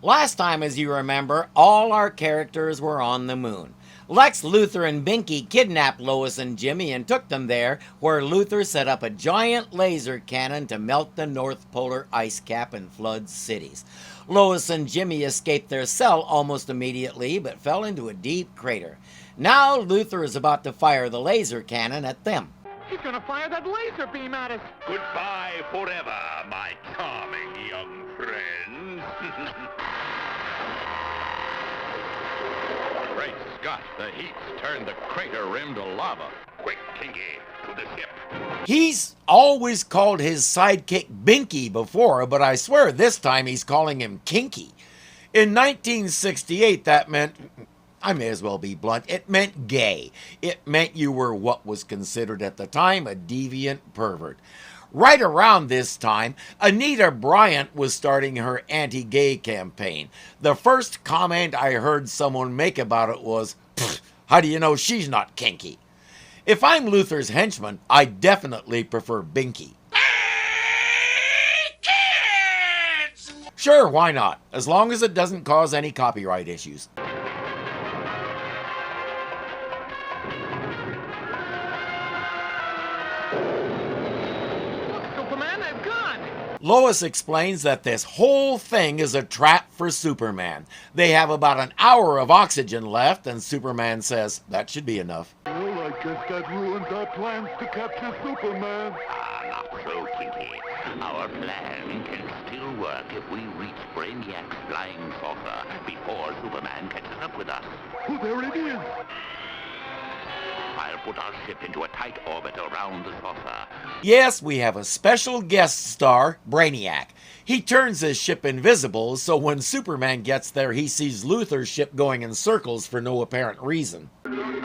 Last time, as you remember, all our characters were on the moon. Lex Luthor and Binky kidnapped Lois and Jimmy and took them there, where Luthor set up a giant laser cannon to melt the North Polar ice cap and flood cities. Lois and Jimmy escaped their cell almost immediately, but fell into a deep crater. Now Luthor is about to fire the laser cannon at them. He's gonna fire that laser beam at us. Goodbye forever, my charming young friends. Great Scott, the heat's turned the crater rim to lava. Quick, Kinky, to the ship. He's always called his sidekick Binky before, but I swear this time he's calling him Kinky. In 1968, that meant, I may as well be blunt, it meant gay. It meant you were what was considered at the time a deviant pervert. Right around this time, Anita Bryant was starting her anti-gay campaign. The first comment I heard someone make about it was, how do you know she's not kinky? If I'm Luthor's henchman, I definitely prefer Binky. Kids! Sure, why not? As long as it doesn't cause any copyright issues. Lois explains that this whole thing is a trap for Superman. They have about an hour of oxygen left, and Superman says that should be enough. Well, I guess that ruins our plans to capture Superman. Not so, Kinky. Our plan can still work if we reach Brainiac's flying saucer before Superman catches up with us. Oh, there it is. I'll put our ship into a tight orbit around the saucer. Yes, we have a special guest star, Brainiac. He turns his ship invisible, so when Superman gets there, he sees Luthor's ship going in circles for no apparent reason. Luthor and his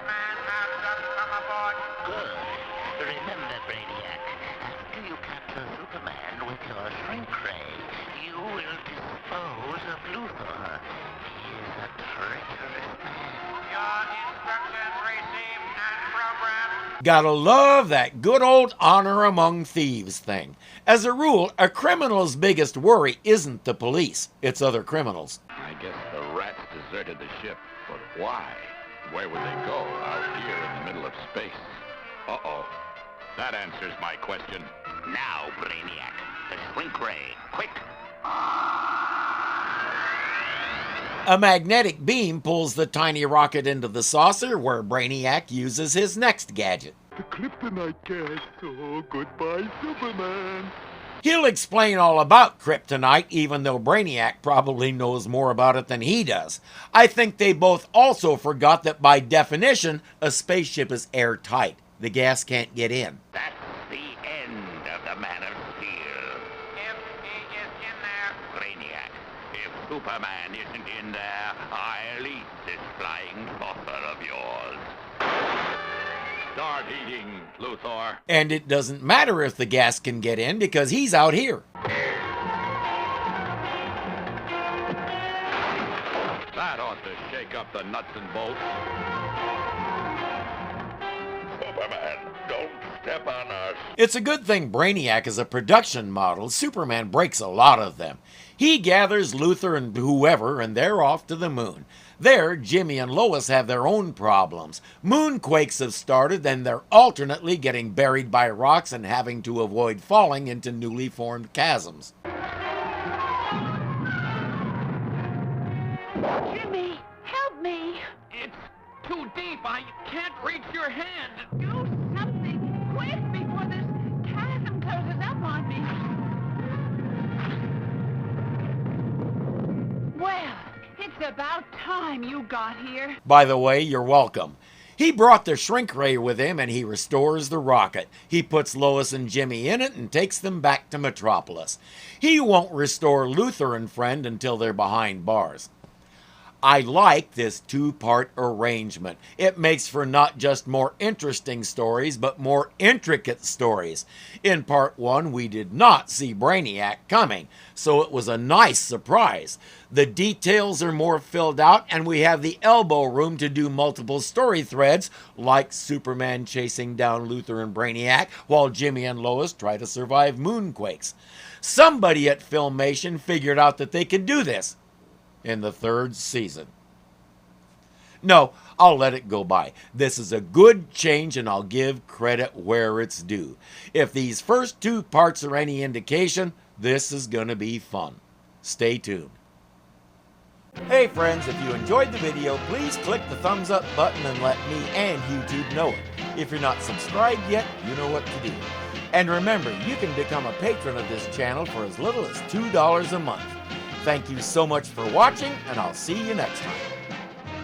man have just come aboard. Good. Remember, Brainiac, after you capture Superman with your shrink ray, you will dispose of Luthor. He is a traitorous man. Your instructions received and programmed. Gotta love that good old honor among thieves thing. As a rule, a criminal's biggest worry isn't the police, it's other criminals. I guess the rats deserted the ship, but why? Where would they go out here in the middle of space? Uh-oh. That answers my question. Now, Brainiac, the shrink ray, quick! A magnetic beam pulls the tiny rocket into the saucer, where Brainiac uses his next gadget. The kryptonite gas. Oh, goodbye, Superman. He'll explain all about kryptonite, even though Brainiac probably knows more about it than he does. I think they both also forgot that by definition, a spaceship is airtight. The gas can't get in. That's the end of the Man of Steel. If he is in there, Brainiac, if Superman isn't in there, I'll eat this flying saucer of yours. Start eating, Luthor. And it doesn't matter if the gas can get in because he's out here. That ought to shake up the nuts and bolts. Superman, don't step on us. It's a good thing Brainiac is a production model. Superman breaks a lot of them. He gathers Luthor and whoever, and they're off to the moon. There, Jimmy and Lois have their own problems. Moonquakes have started, and they're alternately getting buried by rocks and having to avoid falling into newly formed chasms. Jimmy, help me. It's too deep. I can't reach your hand. Do something quick before this chasm closes up on me. Well, it's about time you got here. By the way, you're welcome. He brought the shrink ray with him and he restores the rocket. He puts Lois and Jimmy in it and takes them back to Metropolis. He won't restore Luthor and friend until they're behind bars. I like this two-part arrangement. It makes for not just more interesting stories, but more intricate stories. In part 1, we did not see Brainiac coming, so it was a nice surprise. The details are more filled out, and we have the elbow room to do multiple story threads, like Superman chasing down Luthor and Brainiac, while Jimmy and Lois try to survive moonquakes. Somebody at Filmation figured out that they could do this in the 3rd season. No, I'll let it go by. This is a good change, and I'll give credit where it's due. If these first 2 parts are any indication, this is going to be fun. Stay tuned. Hey friends, if you enjoyed the video, please click the thumbs up button and let me and YouTube know it. If you're not subscribed yet, you know what to do. And remember, you can become a patron of this channel for as little as $2 a month. Thank you so much for watching, and I'll see you next time.